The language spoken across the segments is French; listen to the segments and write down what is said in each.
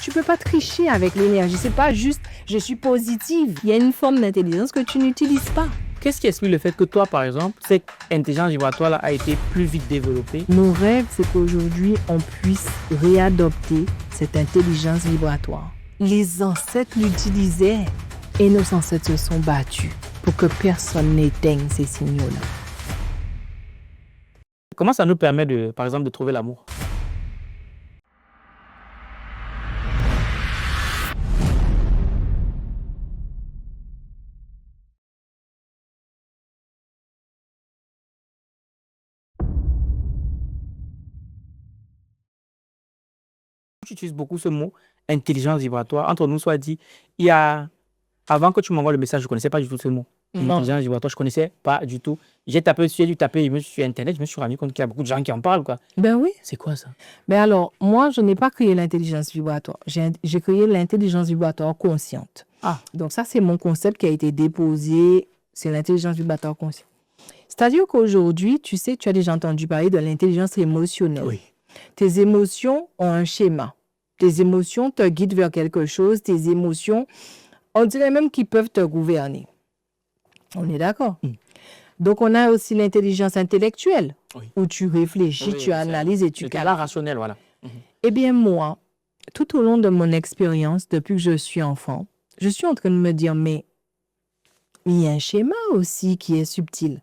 Tu peux pas tricher avec l'énergie. C'est pas juste je suis positive. Il y a une forme d'intelligence que tu n'utilises pas. Qu'est-ce qui explique le fait que toi, par exemple, cette intelligence vibratoire-là a été plus vite développée? Mon rêve, c'est qu'aujourd'hui, on puisse réadopter cette intelligence vibratoire. Les ancêtres l'utilisaient et nos ancêtres se sont battus pour que personne n'éteigne ces signaux-là. Comment ça nous permet, par exemple, de trouver l'amour? Tu utilises beaucoup ce mot intelligence vibratoire. Entre nous, soit dit, avant que tu m'envoies le message, je ne connaissais pas du tout ce mot. Intelligence vibratoire, je ne connaissais pas du tout. J'ai dû taper sur Internet, je me suis rendu compte qu'il y a beaucoup de gens qui en parlent, quoi. Ben oui. C'est quoi ça? Ben alors, moi, je n'ai pas créé l'intelligence vibratoire. J'ai créé l'intelligence vibratoire consciente. Donc ça, c'est mon concept qui a été déposé. C'est l'intelligence vibratoire consciente. C'est-à-dire qu'aujourd'hui, tu sais, tu as déjà entendu parler de l'intelligence émotionnelle. Oui. Tes émotions ont un schéma. Tes émotions te guident vers quelque chose. Tes émotions, on dirait même qu'ils peuvent te gouverner. On est d'accord? Donc, on a aussi l'intelligence intellectuelle, où tu réfléchis, tu analyses et tu calcules. C'est la rationnelle, voilà. Eh bien, moi, tout au long de mon expérience, depuis que je suis enfant, je suis en train de me dire, mais il y a un schéma aussi qui est subtil.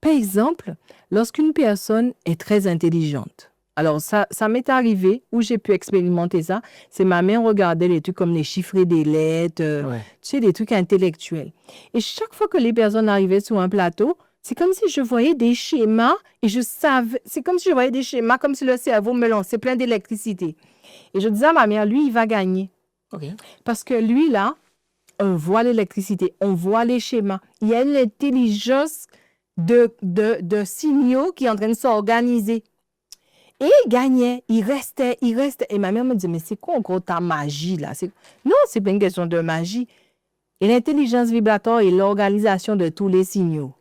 Par exemple, lorsqu'une personne est très intelligente, alors ça m'est arrivé où j'ai pu expérimenter ça, c'est ma mère regardait les trucs comme les chiffres des lettres, tu sais, des trucs intellectuels. Et chaque fois que les personnes arrivaient sur un plateau, c'est comme si je voyais des schémas et je savais, c'est comme si je voyais des schémas, comme si le cerveau me lançait plein d'électricité. Et je disais à ma mère, lui, il va gagner. Parce que lui, là, on voit l'électricité, on voit les schémas. Il y a une intelligence de signaux qui est en train de s'organiser. Et il gagnait, il restait. Et ma mère me disait, mais c'est quoi encore ta magie là? Non, c'est pas une question de magie. Et l'intelligence vibratoire est l'organisation de tous les signaux.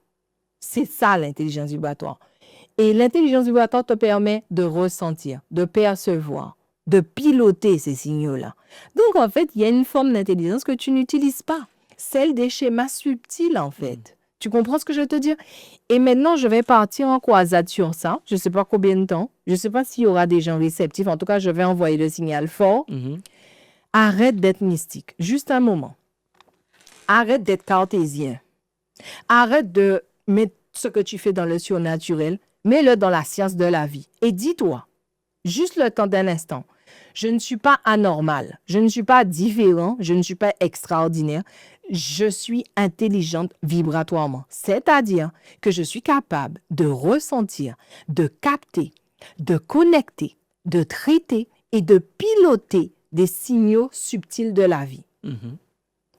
C'est ça l'intelligence vibratoire. Et l'intelligence vibratoire te permet de ressentir, de percevoir, de piloter ces signaux-là. Donc en fait, il y a une forme d'intelligence que tu n'utilises pas. Celle des schémas subtils en fait. Tu comprends ce que je veux te dire? Et maintenant, je vais partir en croisade sur ça. Je ne sais pas combien de temps. Je ne sais pas s'il y aura des gens réceptifs. En tout cas, je vais envoyer le signal fort. Arrête d'être mystique. Juste un moment. Arrête d'être cartésien. Arrête de mettre ce que tu fais dans le surnaturel. Mets-le dans la science de la vie. Et dis-toi, juste le temps d'un instant, je ne suis pas anormal. Je ne suis pas différent. Je ne suis pas extraordinaire. Je suis intelligente vibratoirement. C'est-à-dire que je suis capable de ressentir, de capter, de connecter, de traiter et de piloter des signaux subtils de la vie.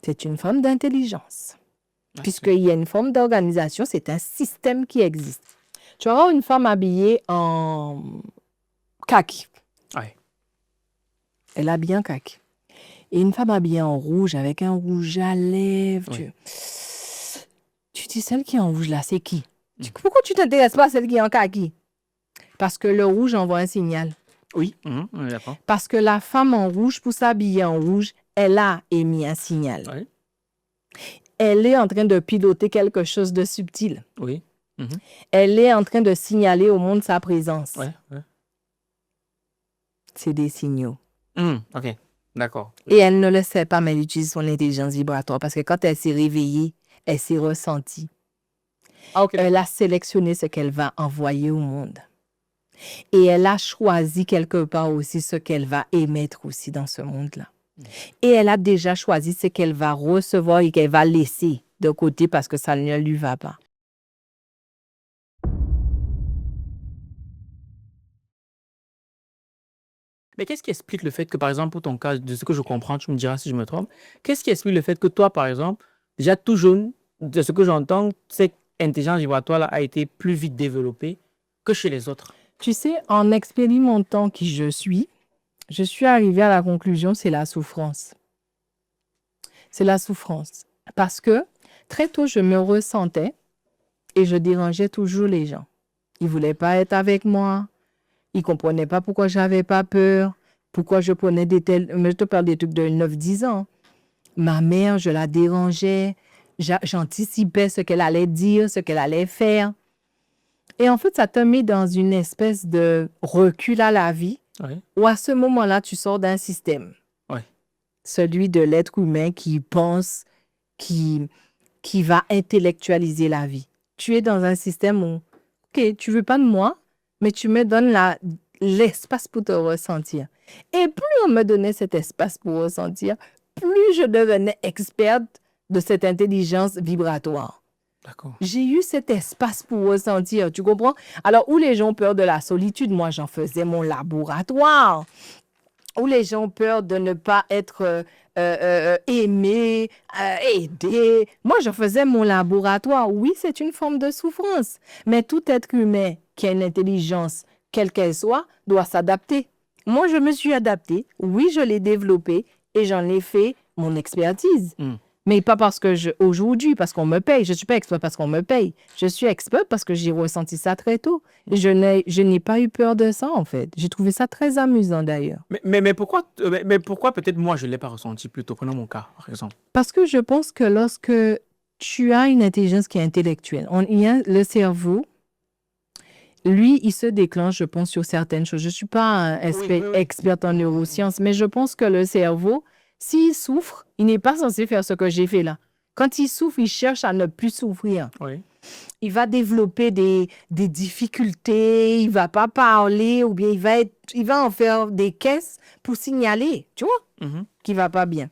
C'est une forme d'intelligence. Puisqu'il y a une forme d'organisation, c'est un système qui existe. Tu auras une femme habillée en kaki. Elle est habillée en kaki. Et une femme habillée en rouge, avec un rouge à lèvres. Tu dis, celle qui est en rouge là, c'est qui? Pourquoi tu ne t'intéresses pas à celle qui est en kaki? Parce que le rouge envoie un signal. Oui, on est d'accord. Parce que la femme en rouge, pour s'habiller en rouge, elle a émis un signal. Elle est en train de piloter quelque chose de subtil. Elle est en train de signaler au monde sa présence. C'est des signaux. Ok. D'accord. Et elle ne le sait pas, mais elle utilise son intelligence vibratoire parce que quand elle s'est réveillée, elle s'est ressentie. Elle a sélectionné ce qu'elle va envoyer au monde. Et elle a choisi quelque part aussi ce qu'elle va émettre aussi dans ce monde-là. Et elle a déjà choisi ce qu'elle va recevoir et qu'elle va laisser de côté parce que ça ne lui va pas. Mais qu'est-ce qui explique le fait que, par exemple, pour ton cas, de ce que je comprends, tu me diras si je me trompe, qu'est-ce qui explique le fait que toi, par exemple, déjà tout jeune, de ce que j'entends, cette intelligence vibratoire-là a été plus vite développée que chez les autres? Tu sais, en expérimentant qui je suis arrivée à la conclusion, c'est la souffrance. C'est la souffrance. Parce que très tôt, je me ressentais et je dérangeais toujours les gens. Ils ne voulaient pas être avec moi. Ils ne comprenaient pas pourquoi je n'avais pas peur. Pourquoi je prenais des tels... Mais je te parle des trucs de 9-10 ans. Ma mère, je la dérangeais. J'anticipais ce qu'elle allait dire, ce qu'elle allait faire. Et en fait, ça te met dans une espèce de recul à la vie, Oui. où à ce moment-là, tu sors d'un système. Oui. Celui de l'être humain qui pense, qui va intellectualiser la vie. Tu es dans un système où, OK, tu veux pas de moi, mais tu me donnes l'espace pour te ressentir. Et plus on me donnait cet espace pour ressentir, plus je devenais experte de cette intelligence vibratoire. D'accord. J'ai eu cet espace pour ressentir, tu comprends? Alors, où les gens ont peur de la solitude, moi, j'en faisais mon laboratoire. Où les gens ont peur de ne pas être aimés, aidés. Moi, je faisais mon laboratoire. Oui, c'est une forme de souffrance. Mais tout être humain qui a une intelligence, quelle qu'elle soit, doit s'adapter. Moi, je me suis adaptée. Oui, je l'ai développée et j'en ai fait mon expertise. Mais pas parce que aujourd'hui, parce qu'on me paye. Je ne suis pas expert parce qu'on me paye. Je suis expert parce que j'ai ressenti ça très tôt. Je n'ai pas eu peur de ça, en fait. J'ai trouvé ça très amusant, d'ailleurs. Mais pourquoi peut-être moi, je ne l'ai pas ressenti plutôt, prenons mon cas, par exemple. Parce que je pense que lorsque tu as une intelligence qui est intellectuelle, le cerveau, lui, il se déclenche, je pense, sur certaines choses. Je ne suis pas experte en neurosciences, mais je pense que le cerveau, s'il souffre, il n'est pas censé faire ce que j'ai fait là. Quand il souffre, il cherche à ne plus souffrir. Oui. Il va développer des difficultés, il ne va pas parler, ou bien il va en faire des caisses pour signaler, tu vois, qu'il ne va pas bien.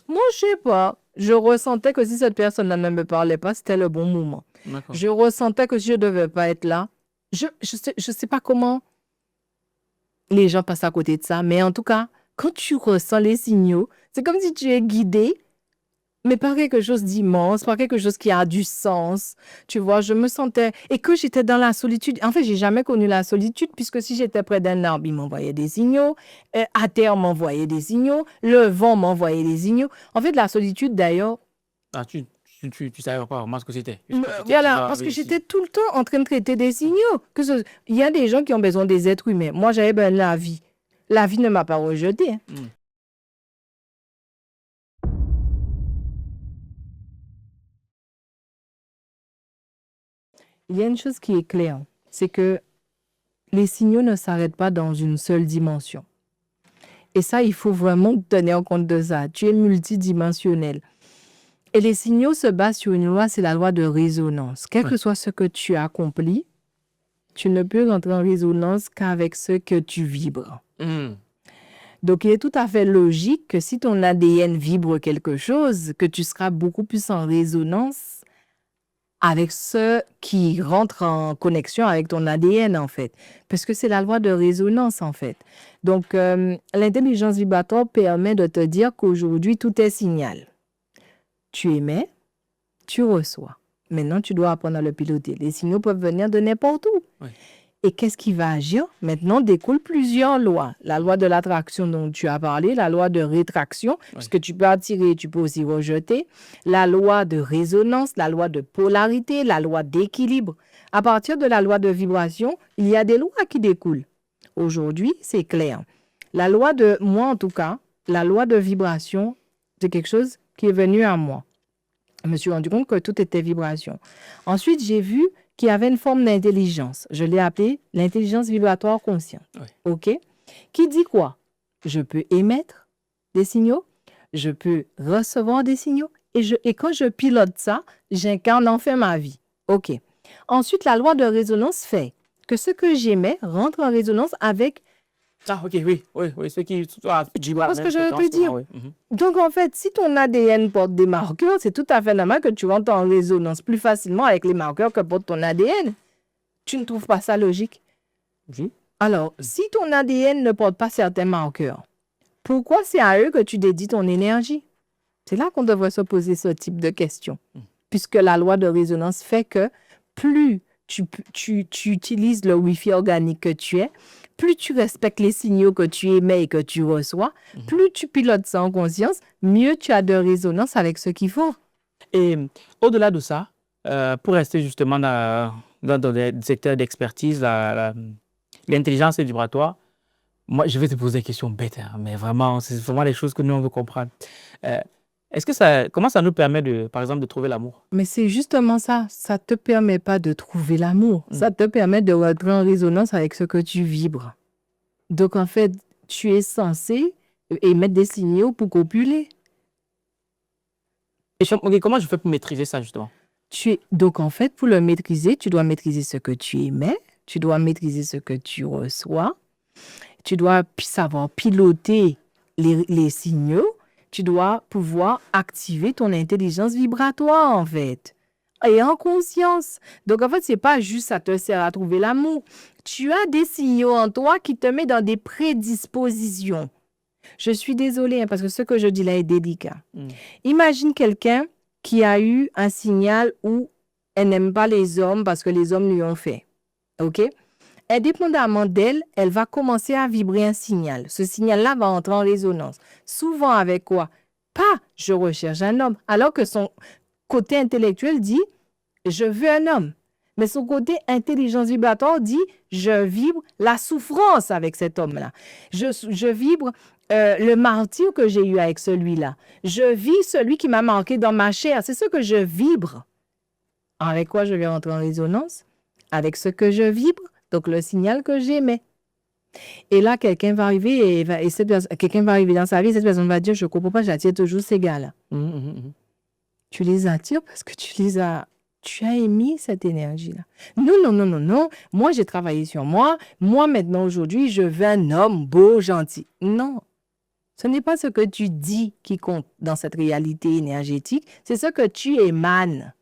Moi, je ne sais pas. Je ressentais que si cette personne-là ne me parlait pas, c'était le bon moment. Je ressentais que si je ne devais pas être là, je sais pas comment les gens passent à côté de ça, mais en tout cas, quand tu ressens les signaux, c'est comme si tu es guidé, mais par quelque chose d'immense, par quelque chose qui a du sens. Tu vois, je me sentais... Et que j'étais dans la solitude. En fait, j'ai jamais connu la solitude, puisque si j'étais près d'un arbre, il m'envoyait des signaux. À terre, on m'envoyait des signaux. Le vent m'envoyait des signaux. En fait, la solitude, d'ailleurs... Ah, tu savais pas vraiment ce que c'était. Voilà, parce que j'étais tout le temps en train de traiter des signaux. Il y a des gens qui ont besoin des êtres humains. Moi, j'avais besoin de la vie. La vie ne m'a pas rejeté. Il y a une chose qui est claire, c'est que les signaux ne s'arrêtent pas dans une seule dimension. Et ça, il faut vraiment tenir compte de ça. Tu es multidimensionnel. Et les signaux se basent sur une loi, c'est la loi de résonance. Quel que soit ce que tu accomplis, tu ne peux rentrer en résonance qu'avec ce que tu vibres. Donc, il est tout à fait logique que si ton ADN vibre quelque chose, que tu seras beaucoup plus en résonance avec ce qui rentre en connexion avec ton ADN, en fait. Parce que c'est la loi de résonance, en fait. Donc, l'intelligence vibratoire permet de te dire qu'aujourd'hui, tout est signal. Tu émets, tu reçois. Maintenant, tu dois apprendre à le piloter. Les signaux peuvent venir de n'importe où. Oui. Et qu'est-ce qui va agir? Maintenant, découlent plusieurs lois. La loi de l'attraction dont tu as parlé, la loi de rétraction, parce que tu peux attirer, tu peux aussi rejeter, la loi de résonance, la loi de polarité, la loi d'équilibre. À partir de la loi de vibration, il y a des lois qui découlent. Aujourd'hui, c'est clair. La loi de, moi en tout cas, la loi de vibration, c'est quelque chose qui est venu à moi. Je me suis rendu compte que tout était vibration. Ensuite, j'ai vu qu'il y avait une forme d'intelligence. Je l'ai appelée l'intelligence vibratoire consciente. Oui. OK? Qui dit quoi? Je peux émettre des signaux, je peux recevoir des signaux, et quand je pilote ça, j'incarne enfin ma vie. OK. Ensuite, la loi de résonance fait que ce que j'émets rentre en résonance avec... Ah, ok, oui, ce qui... Parce que je veux te dire. Donc, en fait, si ton ADN porte des marqueurs, c'est tout à fait normal que tu rentres en résonance plus facilement avec les marqueurs que porte ton ADN. Tu ne trouves pas ça logique? Oui. Alors, si ton ADN ne porte pas certains marqueurs, pourquoi c'est à eux que tu dédies ton énergie? C'est là qu'on devrait se poser ce type de questions. Puisque la loi de résonance fait que plus tu utilises le Wi-Fi organique que tu es, plus tu respectes les signaux que tu émets et que tu reçois, plus tu pilotes ça en conscience, mieux tu as de résonance avec ce qu'il faut. Et au-delà de ça, pour rester justement dans le secteur d'expertise, l'intelligence vibratoire, Moi, je vais te poser des questions bêtes, hein, mais vraiment, c'est vraiment les choses que nous, on veut comprendre. Euh, comment ça nous permet par exemple, de trouver l'amour? Mais c'est justement ça. Ça te permet pas de trouver l'amour. Ça te permet de rentrer en résonance avec ce que tu vibres. Donc, en fait, tu es censé émettre des signaux pour copuler. Ok, comment je fais pour maîtriser ça, justement? Donc, en fait, pour le maîtriser, tu dois maîtriser ce que tu émets, tu dois maîtriser ce que tu reçois, tu dois savoir piloter les signaux, tu dois pouvoir activer ton intelligence vibratoire, en fait. Et en conscience. Donc, en fait, c'est pas juste ça te sert à trouver l'amour. Tu as des signaux en toi qui te mettent dans des prédispositions. Je suis désolée, hein, parce que ce que je dis là est délicat. Imagine quelqu'un qui a eu un signal où elle n'aime pas les hommes parce que les hommes lui ont fait. OK? Indépendamment d'elle, elle va commencer à vibrer un signal. Ce signal-là va entrer en résonance. Souvent avec quoi? Pas « je recherche un homme », alors que son côté intellectuel dit « je veux un homme ». Mais son côté intelligence vibratoire dit « je vibre la souffrance avec cet homme-là. Je vibre le martyre que j'ai eu avec celui-là. Je vis celui qui m'a manqué dans ma chair. C'est ce que je vibre. » Avec quoi je vais rentrer en résonance? Avec ce que je vibre, donc le signal que j'émets. Et là, quelqu'un va arriver quelqu'un va arriver dans sa vie et cette personne va dire « je ne comprends pas, j'attire toujours ces gars-là. » Tu les attires parce que tu as émis cette énergie-là. Non. Moi, j'ai travaillé sur moi. Moi, maintenant, aujourd'hui, je veux un homme beau, gentil. Non. Ce n'est pas ce que tu dis qui compte dans cette réalité énergétique. C'est ce que tu émanes.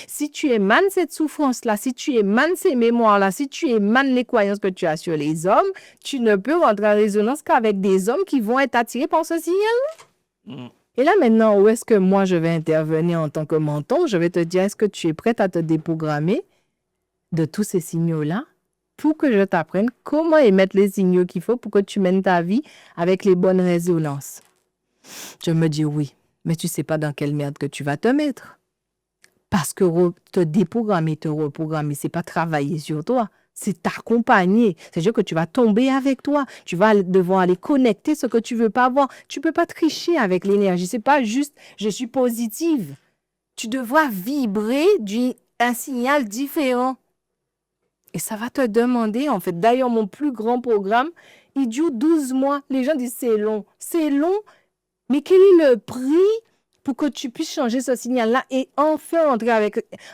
Si tu émanes cette souffrance-là, si tu émanes ces mémoires-là, si tu émanes les croyances que tu as sur les hommes, tu ne peux rentrer en résonance qu'avec des hommes qui vont être attirés par ce signal. Et là, maintenant, où est-ce que moi, je vais intervenir en tant que menton? Je vais te dire, est-ce que tu es prête à te déprogrammer de tous ces signaux-là pour que je t'apprenne comment émettre les signaux qu'il faut pour que tu mènes ta vie avec les bonnes résonances? Je me dis oui, mais tu ne sais pas dans quelle merde que tu vas te mettre. Parce que te déprogrammer, te reprogrammer, ce n'est pas travailler sur toi. C'est t'accompagner. C'est-à-dire que tu vas tomber avec toi. Tu vas devoir aller connecter ce que tu ne veux pas voir. Tu ne peux pas tricher avec l'énergie. Ce n'est pas juste « je suis positive ». Tu devras vibrer un signal différent. Et ça va te demander, en fait. D'ailleurs, mon plus grand programme, il dure 12 mois. Les gens disent « c'est long ». C'est long, mais quel est le prix pour que tu puisses changer ce signal-là et enfin entrer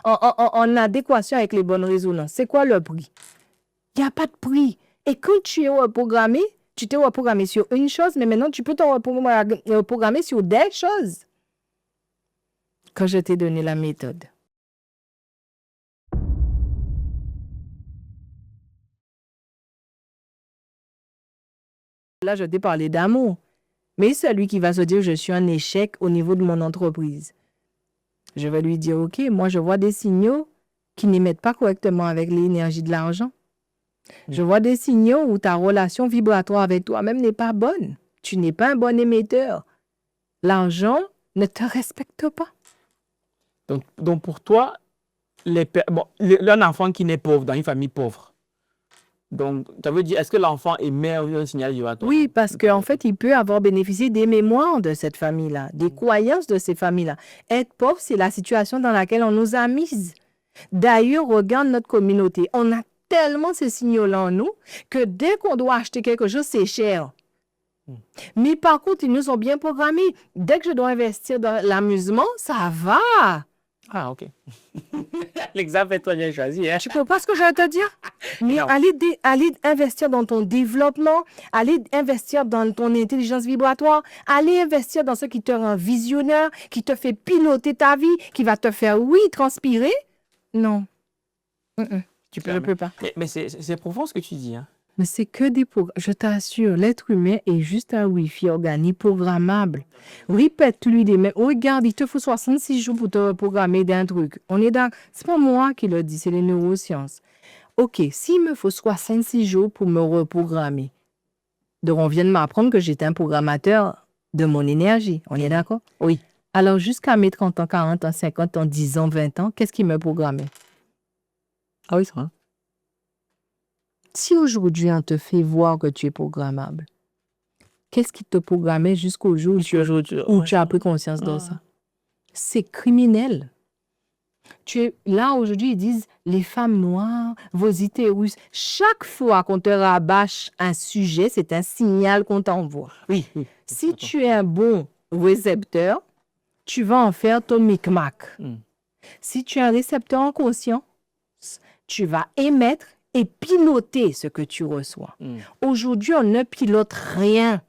en adéquation avec les bonnes résonances? C'est quoi le prix? Il n'y a pas de prix. Et quand tu es reprogrammé, tu t'es reprogrammé sur une chose, mais maintenant tu peux te reprogrammer sur des choses. Quand je t'ai donné la méthode. Là, je t'ai parlé d'amour. Mais celui qui va se dire « je suis un échec au niveau de mon entreprise », je vais lui dire « ok, moi je vois des signaux qui n'émettent pas correctement avec l'énergie de l'argent. Je vois des signaux où ta relation vibratoire avec toi-même n'est pas bonne. Tu n'es pas un bon émetteur. L'argent ne te respecte pas. » Donc pour toi, un enfant qui naît pauvre, dans une famille pauvre, donc, ça veut dire, est-ce que l'enfant émet un signal vibratoire? Oui, parce qu'en fait, il peut avoir bénéficié des mémoires de cette famille-là, des croyances de ces familles-là. Être pauvre, c'est la situation dans laquelle on nous a mises. D'ailleurs, regarde notre communauté. On a tellement ces signaux-là en nous que dès qu'on doit acheter quelque chose, c'est cher. Mais par contre, ils nous ont bien programmés. Dès que je dois investir dans l'amusement, ça va. Ah, ok. L'exemple est toi bien choisi. Hein? Tu comprends ce que je vais te dire? Mais aller investir dans ton développement, aller investir dans ton intelligence vibratoire, aller investir dans ce qui te rend visionnaire, qui te fait piloter ta vie, qui va te faire, oui, transpirer. Non. Je ne peux pas. Mais c'est profond ce que tu dis. Hein? Mais c'est que des programmes. Je t'assure, l'être humain est juste un Wi-Fi organique programmable. Répète-lui des mêmes. Regarde, il te faut 66 jours pour te programmer d'un truc. On est d'accord. C'est pas moi qui le dis, c'est les neurosciences. OK, s'il me faut 66 jours pour me reprogrammer, donc on vient de m'apprendre que j'étais un programmateur de mon énergie. On est d'accord? Oui. Alors, jusqu'à mes 30 ans, 40 ans, 50 ans, 10 ans, 20 ans, qu'est-ce qui me programmait? Ah oui, ça va. Si aujourd'hui on te fait voir que tu es programmable, qu'est-ce qui te programmait jusqu'au jour où tu as pris conscience de ça? C'est criminel. Là, aujourd'hui, ils disent les femmes noires, vos utérus. Chaque fois qu'on te rabâche un sujet, c'est un signal qu'on t'envoie. Oui. Si tu es un bon récepteur, tu vas en faire ton micmac. Si tu es un récepteur en conscience, tu vas émettre et piloter ce que tu reçois. Aujourd'hui, on ne pilote rien.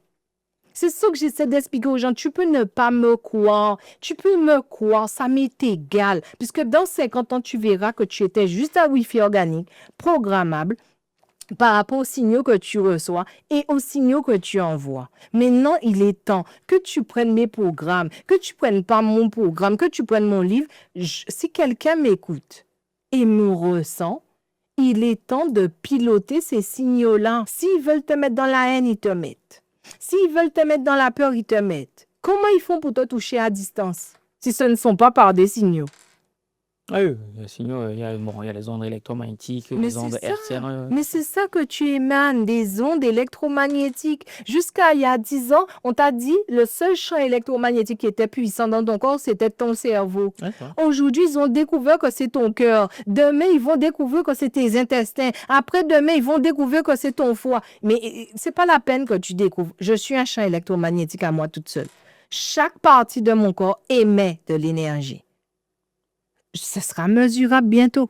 C'est ça que j'essaie d'expliquer aux gens. Tu peux ne pas me croire. Tu peux me croire. Ça m'est égal. Puisque dans 50 ans, tu verras que tu étais juste un Wi-Fi organique, programmable, par rapport aux signaux que tu reçois et aux signaux que tu envoies. Maintenant, il est temps que tu prennes mes programmes, que tu prennes pas mon programme, que tu prennes mon livre. Si quelqu'un m'écoute et me ressent, il est temps de piloter ces signaux-là. S'ils veulent te mettre dans la haine, ils te mettent. S'ils veulent te mettre dans la peur, ils te mettent. Comment ils font pour te toucher à distance si ce ne sont pas par des signaux? Oui, les signaux, il y a les ondes électromagnétiques, les ondes hertziennes. Mais c'est ça que tu émanes, des ondes électromagnétiques. Jusqu'à il y a 10 ans, on t'a dit le seul champ électromagnétique qui était puissant dans ton corps, c'était ton cerveau. Aujourd'hui, ils ont découvert que c'est ton cœur. Demain, ils vont découvrir que c'est tes intestins. Après-demain, ils vont découvrir que c'est ton foie. Mais c'est pas la peine que tu découvres. Je suis un champ électromagnétique à moi toute seule. Chaque partie de mon corps émet de l'énergie. Ce sera mesurable bientôt.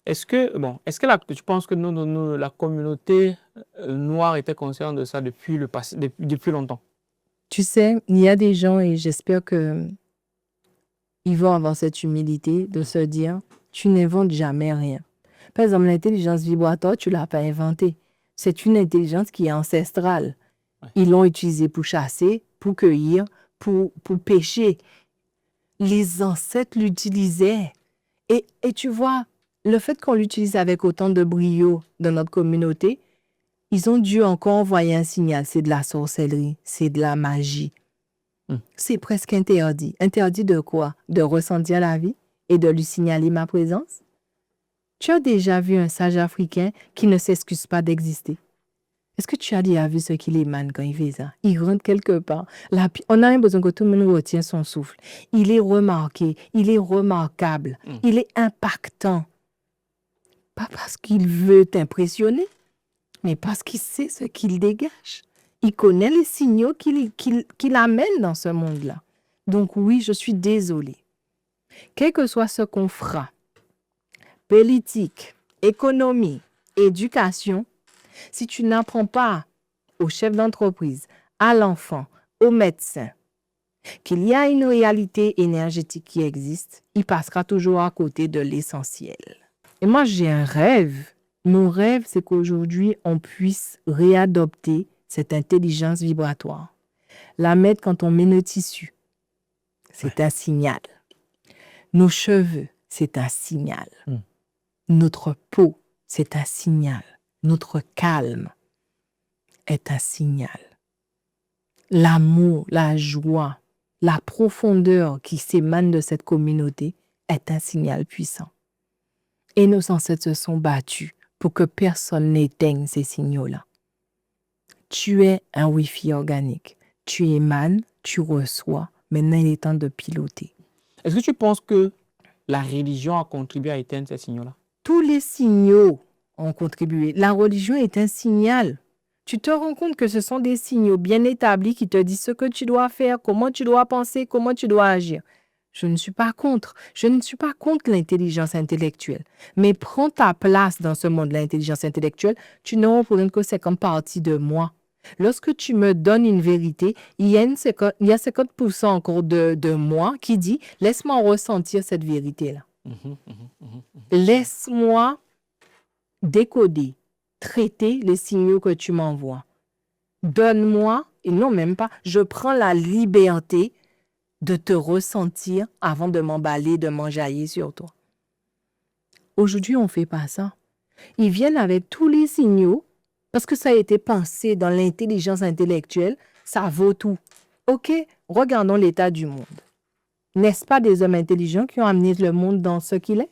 Est-ce que tu penses que la communauté noire était consciente de ça depuis le passé, depuis longtemps? Tu sais, il y a des gens, et j'espère que ils vont avoir cette humilité de se dire, tu n'inventes jamais rien. Par exemple, l'intelligence vibratoire, tu ne l'as pas inventée. C'est une intelligence qui est ancestrale. Ils l'ont utilisée pour chasser, pour cueillir, pour pêcher. Les ancêtres l'utilisaient. Et tu vois, le fait qu'on l'utilise avec autant de brio dans notre communauté, ils ont dû encore envoyer un signal. C'est de la sorcellerie, c'est de la magie. C'est presque interdit. Interdit de quoi? De ressentir la vie et de lui signaler ma présence? Tu as déjà vu un sage africain qui ne s'excuse pas d'exister? Est-ce que tu as déjà vu ce qu'il émane quand il fait ça? Il rentre quelque part. On a besoin que tout le monde retienne son souffle. Il est remarqué, il est remarquable, il est impactant. Pas parce qu'il veut t'impressionner, mais parce qu'il sait ce qu'il dégage. Il connaît les signaux qu'il amène dans ce monde-là. Donc oui, je suis désolée. Quel que soit ce qu'on fera, politique, économie, éducation, si tu n'apprends pas au chef d'entreprise, à l'enfant, au médecin, qu'il y a une réalité énergétique qui existe, il passera toujours à côté de l'essentiel. Et moi, j'ai un rêve. Mon rêve, c'est qu'aujourd'hui, on puisse réadopter cette intelligence vibratoire. La mettre quand on met nos tissus. C'est un signal. Nos cheveux, c'est un signal. Notre peau, c'est un signal. Notre calme est un signal. L'amour, la joie, la profondeur qui s'émane de cette communauté est un signal puissant. Et nos ancêtres se sont battus pour que personne n'éteigne ces signaux-là. Tu es un Wi-Fi organique. Tu émanes, tu reçois. Maintenant, il est temps de piloter. Est-ce que tu penses que la religion a contribué à éteindre ces signaux-là? Tous les signaux ont contribué. La religion est un signal. Tu te rends compte que ce sont des signaux bien établis qui te disent ce que tu dois faire, comment tu dois penser, comment tu dois agir. Je ne suis pas contre. Je ne suis pas contre l'intelligence intellectuelle. Mais prends ta place dans ce monde de l'intelligence intellectuelle. Tu ne représentes que 50 parties de moi. Lorsque tu me donnes une vérité, il y a 50% encore de moi qui dit « Laisse-moi ressentir cette vérité-là. Laisse-moi décoder, traiter les signaux que tu m'envoies. Donne-moi, et non même pas, je prends la liberté de te ressentir avant de m'emballer, de m'enjailler sur toi. » Aujourd'hui, on ne fait pas ça. Ils viennent avec tous les signaux parce que ça a été pensé dans l'intelligence intellectuelle, ça vaut tout. Ok, regardons l'état du monde. N'est-ce pas des hommes intelligents qui ont amené le monde dans ce qu'il est?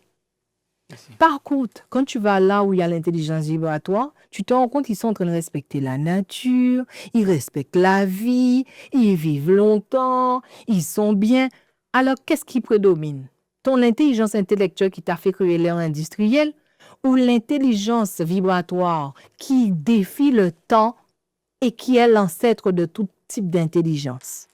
Merci. Par contre, quand tu vas là où il y a l'intelligence vibratoire, tu te rends compte qu'ils sont en train de respecter la nature, ils respectent la vie, ils vivent longtemps, ils sont bien. Alors, qu'est-ce qui prédomine? Ton intelligence intellectuelle qui t'a fait créer l'ère industrielle ou l'intelligence vibratoire qui défie le temps et qui est l'ancêtre de tout type d'intelligence?